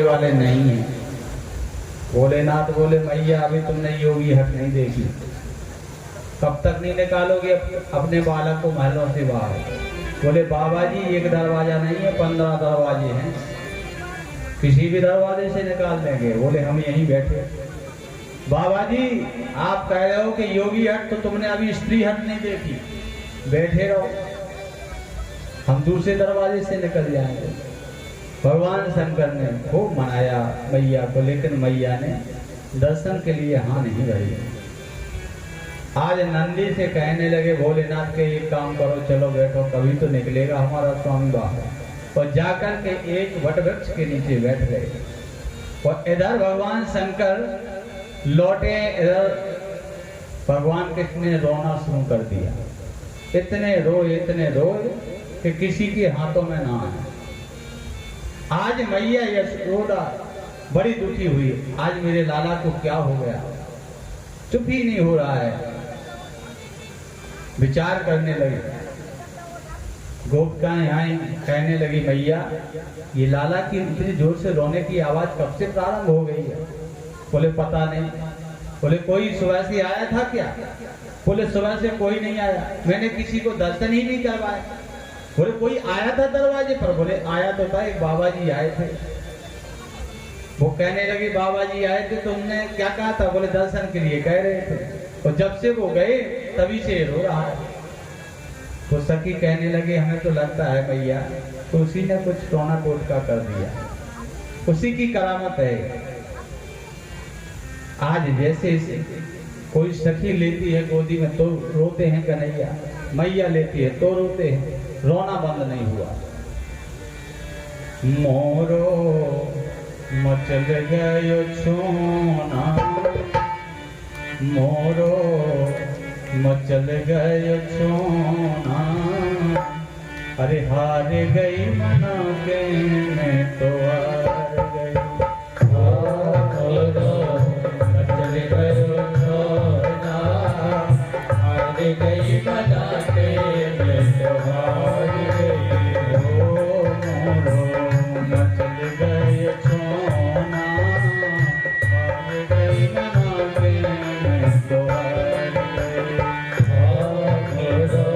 वाले नहीं है। भोलेनाथ बोले मैया अभी तुमने योगी हट नहीं देखी, कब तक नहीं निकालोगे अपने बालक को महलों से बाहर। बोले बाबा जी एक दरवाजा नहीं है, 15 दरवाजे हैं, किसी भी दरवाजे से निकाल देंगे। बोले हम यहीं बैठे। बाबा जी आप कह रहे हो कि योगी हट, तो तुमने अभी स्त्री हट नहीं देखी, बैठे रहो, हम दूसरे दरवाजे से निकल जाएंगे। भगवान शंकर ने खूब मनाया मैया को, लेकिन मैया ने दर्शन के लिए हाँ नहीं भरी। आज नंदी से कहने लगे भोलेनाथ के एक काम करो, चलो बैठो, कभी तो निकलेगा हमारा स्वामी बाहर। और जाकर के एक वट वृक्ष के नीचे बैठ गए। और इधर भगवान शंकर लौटे, इधर भगवान कृष्ण ने रोना शुरू कर दिया। इतने रोए कि किसी के हाथों में ना आए। आज मैया यशोदा बड़ी दुखी हुई, आज मेरे लाला को क्या हो गया, चुप ही नहीं हो रहा है। विचार करने लगी, गोपिकाएं आई, कहने लगी मैया ये लाला की इतनी जोर से रोने की आवाज कब से प्रारंभ हो गई है। बोले पता नहीं। बोले कोई सुबह से आया था क्या। बोले सुबह से कोई नहीं आया, मैंने किसी को दर्शन ही नहीं करवाया। बोले कोई आया था दरवाजे पर। बोले आया तो था, एक बाबा जी आए थे। वो कहने लगे बाबा जी आए थे, तुमने क्या कहा था। बोले दर्शन के लिए कह रहे थे, और जब से वो गए तभी से रो रहा है। तो सखी कहने लगे हमें तो लगता है मैया तो उसी ने कुछ टोना टोटका कर दिया, उसी की करामत है। आज जैसे कोई सखी लेती है गोदी में तो रोते हैं कन्हैया, मैया लेती है तो रोते हैं, रोना बंद नहीं हुआ। मोरो मचल गयो छोना, मोरो मचल गयो छोना, अरे हार गई मना के मैं तो हार गई। मोरो मचल गयो छोना, हार गई मना के मैं तो हार गई। ओ मोरो मचल गयो छोना, हार गई मना के मैं तो हार गई। मोरो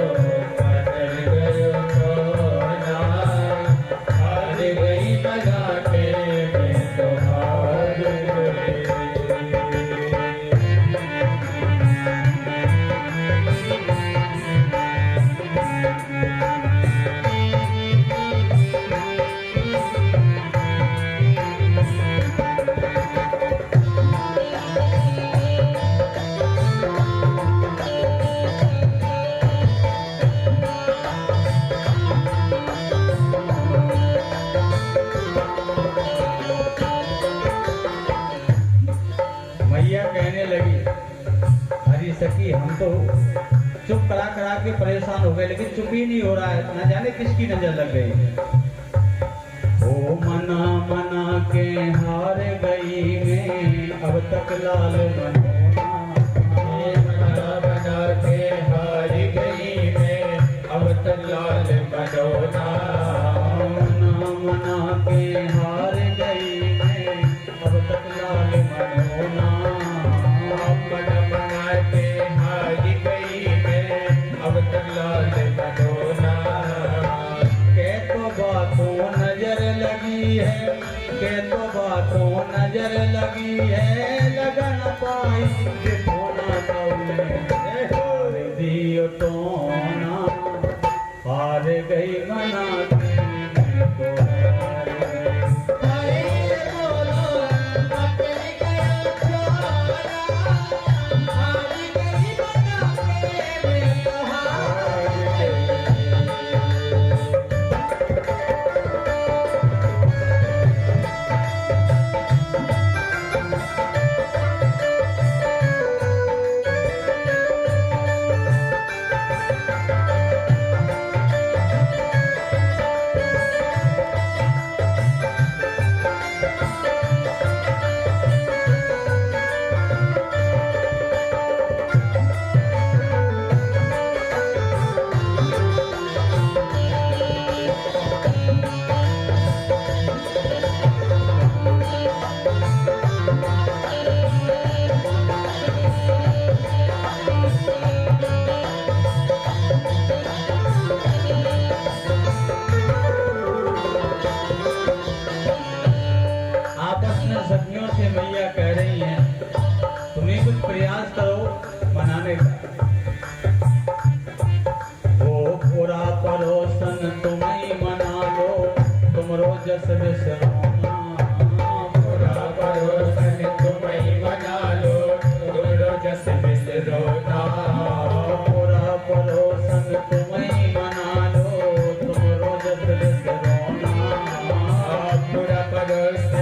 मचल गयो छोना, हार गई मना के मैं तो हार गई। मैया कहने लगी हरी सखी हम तो चुप करा करा के परेशान हो गए, लेकिन चुप ही नहीं हो रहा है, न जाने किसकी नजर लग गई। ओ मना मना के हार गई मैं, अब तक लाल मनोना, मना मना के हार गई मैं, अब तक लाल मनोना, मना मना के हार गई मैं, अब तक लाल मनोना, मना मना के हार गई मैं, अब तक लाल मनोना। के तो बातों नजर लगी है, के तो बातों नजर लगी है, लगा न पाई होना हार दियो तो ना, हार गई मना के मैं तो हार गई।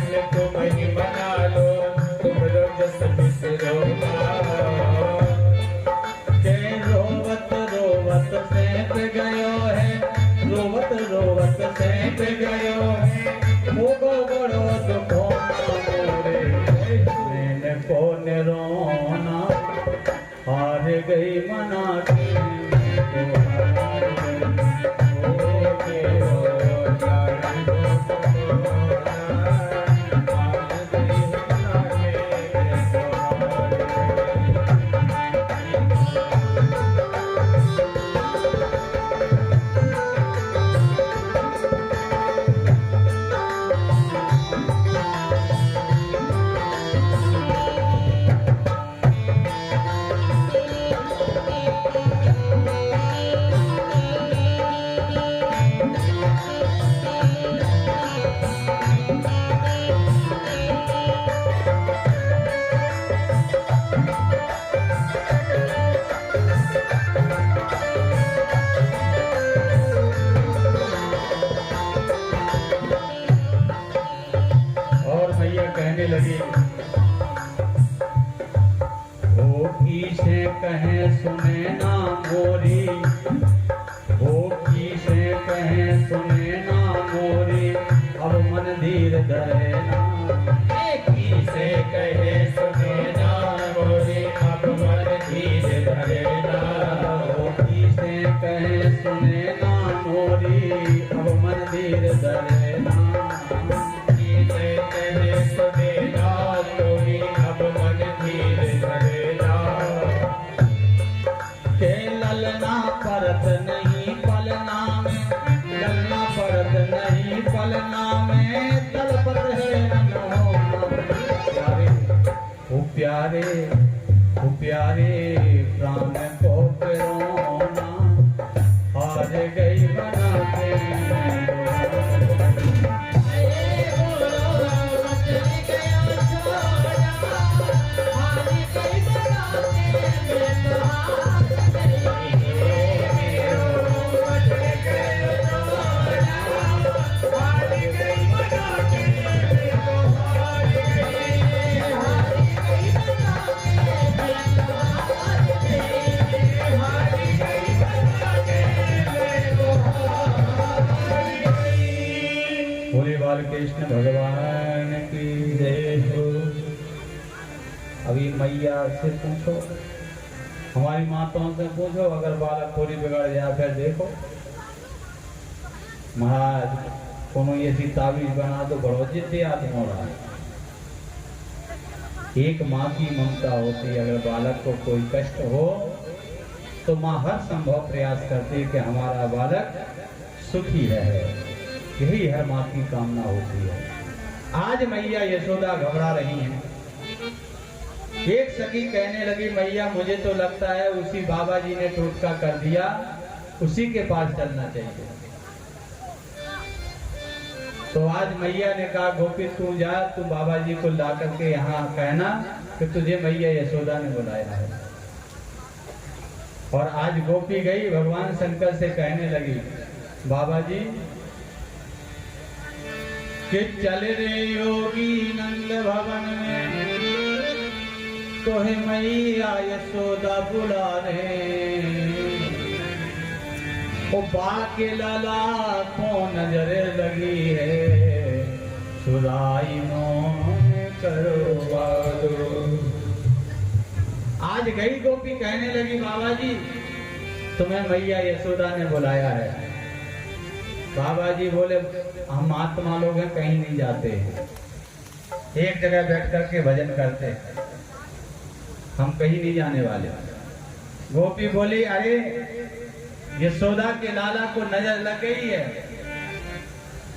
दिल तुम ही मना लो, तुम रोज बिसरोगा। के रोवत रोवत सेंक गयो है, रोवत रोवत सेंक गयो है, मोगो बड़ो दुखो मोरे, मैंने कौन रोना, हार गई मना के लगी। हो की से कहे सुने ना मोरी, हो की से कहे सुने ना मोरी, अब मन धीर धरे ना। की से कहे सुने ना मोरी, अब मन धीर धरे ना। हो की से कहे सुने ना मोरी, अब मन धीर धरे ना। परत नहीं पलना में, ललना परत नहीं पलना में, तलपत है प्यारे, ओ प्यारे, ओ प्यारे, प्राण को रोना, हार गई बना के कृष्ण भगवान की जय हो। अभी मैया से पूछो, हमारी माताओं से पूछो, अगर बालक थोड़ी बिगड़ जाए फिर देखो महाराज कोनो ऐसी ताबीज बना दो, बड़ो जिद्दी आदमी हो रहा है। एक माँ की ममता होती है, अगर बालक को कोई कष्ट हो तो माँ हर संभव प्रयास करती है कि हमारा बालक सुखी रहे। यही है माँ की कामना होती है। आज मैया यशोदा घबरा रही हैं। एक सखी कहने लगी, मैया मुझे तो लगता है उसी बाबा जी ने टोटका कर दिया, उसी के पास चलना चाहिए। तो आज मैया ने कहा, गोपी तू जा, तू बाबा जी को ला करके यहाँ कहना कि तुझे मैया यशोदा ने बुलाया है। और आज गोपी गई, भगवान शंकर से कहने लगी, बाबा जी कि चल रे योगी नंद भवन में, तो है मैया यशोदा बुला रे। ओ बाके लाला को नजर लगी है, सुराई मोह करो बादो। आज गई गोपी कहने लगी, बाबा जी तुम्हें मैया यशोदा ने बुलाया है। बाबा जी बोले, हम आत्मा लोग हैं, कहीं नहीं जाते, एक जगह बैठ करके भजन करते हैं, हम कहीं नहीं जाने वाले। गोपी बोली, अरे यशोदा के लाला को नजर लग गई है,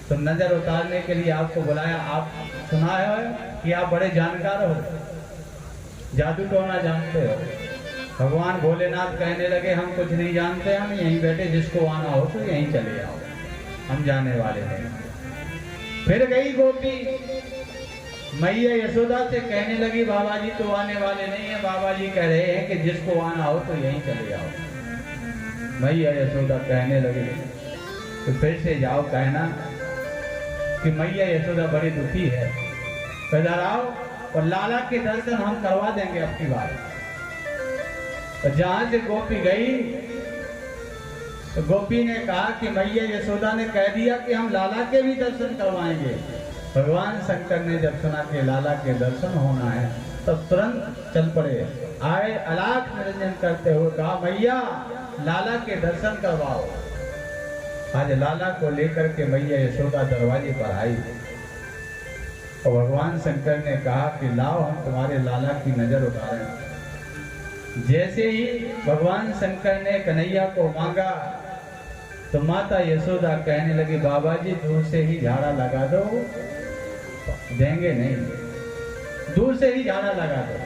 तो नजर उतारने के लिए आपको बुलाया। आप सुना है कि आप बड़े जानकार हो, जादू टोना जानते हो। भगवान भोलेनाथ कहने लगे, हम कुछ नहीं जानते, हम यहीं बैठे, जिसको आना हो तो यहीं चले आओ, हम जाने वाले नहीं। फिर गई गोपी, मैया यशोदा से कहने लगी, बाबा जी तो आने वाले नहीं है, बाबा जी कह रहे हैं कि जिसको आना हो तो यहीं चले आओ। मैया यशोदा कहने लगी, तो फिर से जाओ कहना कि मैया यशोदा बड़ी दुखी है, इधर आओ और लाला के दर्शन हम करवा देंगे आपकी बात। तो जहां से गोपी गई तो गोपी ने कहा कि मैया यशोदा ने कह दिया कि हम लाला के भी दर्शन करवाएंगे। भगवान शंकर ने जब सुना कि लाला के दर्शन होना है तब तुरंत चल पड़े, आए अलाख निरंजन करते हुए कहा मैया लाला के दर्शन करवाओ। आज लाला को लेकर के मैया यशोदा दरवाजे पर आई और भगवान शंकर ने कहा कि लाओ हम तुम्हारे लाला की नजर उतारें। जैसे ही भगवान शंकर ने कन्हैया को मांगा तो माता यशोदा कहने लगी बाबा जी दूर से ही झाड़ा लगा दो। देंगे नहीं, दूर से ही झाड़ा लगा दो।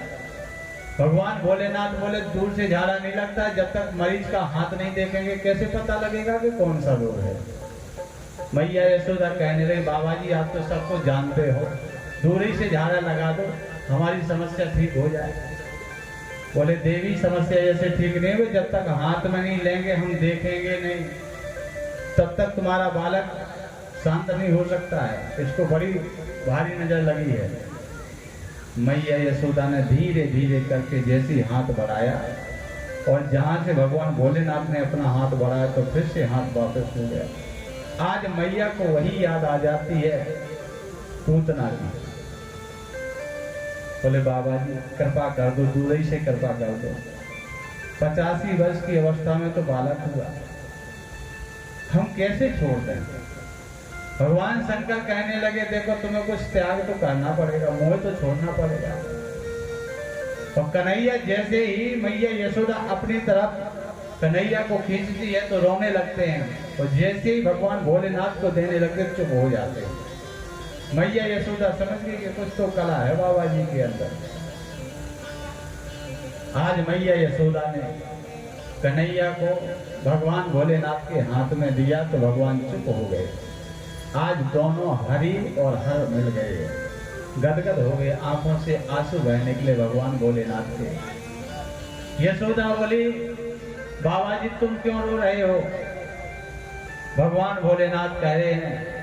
भगवान भोलेनाथ बोले दूर से झाड़ा नहीं लगता, जब तक मरीज का हाथ नहीं देखेंगे कैसे पता लगेगा कि कौन सा रोग है। मैया यशोदा कहने लगी बाबा जी आप तो सब कुछ जानते हो, दूर ही से झाड़ा लगा दो हमारी समस्या ठीक हो जाए। बोले देवी समस्या जैसे ठीक नहीं हुई, जब तक हाथ में नहीं लेंगे हम देखेंगे नहीं तब तक तुम्हारा बालक शांत नहीं हो सकता है, इसको बड़ी भारी नजर लगी है। मैया यशोदा ने धीरे धीरे करके जैसे हाथ बढ़ाया और जहां से भगवान भोलेनाथ ने अपना हाथ बढ़ाया तो फिर से हाथ वापस हो गया। आज मैया को वही याद आ जाती है पूतना की। बोले बाबा जी कृपा कर दो, दूर ही से कृपा कर दो। 85 वर्ष की अवस्था में तो बालक हुआ, हम कैसे छोड़ दें। भगवान शंकर कहने लगे देखो तुम्हें कुछ त्याग तो करना पड़ेगा, मोह तो छोड़ना पड़ेगा। और कन्हैया जैसे ही मैया यशोदा अपनी तरफ कन्हैया को खींचती है तो रोने लगते हैं और जैसे ही भगवान भोलेनाथ को देने लगते चुप हो जाते हैं। मैया यशोदा समझ गई कि कुछ तो कला है बाबा जी के अंदर। आज मैया यशोदा ने कन्हैया को भगवान भोलेनाथ के हाथ में दिया तो भगवान चुप हो गए। आज दोनों हरि और हर मिल गए, गदगद हो गए, आंखों से आंसू बह निकले भगवान भोलेनाथ के। यशोदा बोली बाबा जी तुम क्यों रो रहे हो। भगवान भोलेनाथ कह रहे हैं